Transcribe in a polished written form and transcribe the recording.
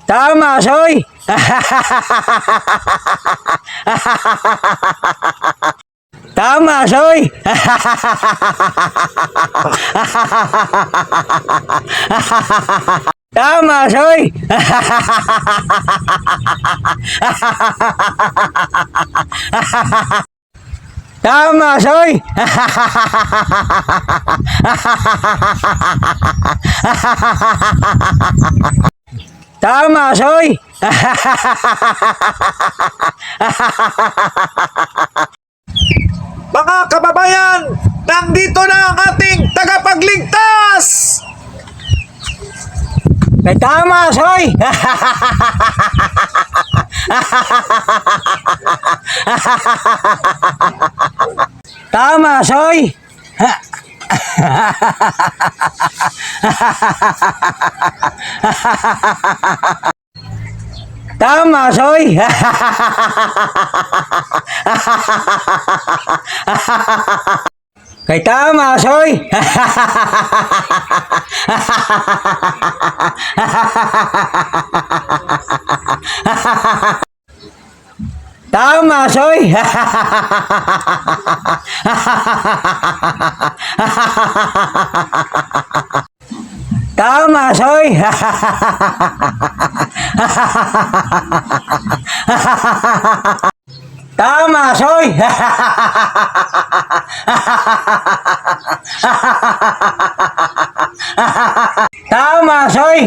Tama, Soy! Tama, Soy! Tama, Soy! Tama, Soy! Tama, Soy! Mga kababayan, nandito na ang ating tagapagligtas! May tama, Soy! Tama, Soy! Tama, Soy! Kay tama, Soy! Tama, Soy! Tama, Soy! Tama, Soy! Tama, Soy!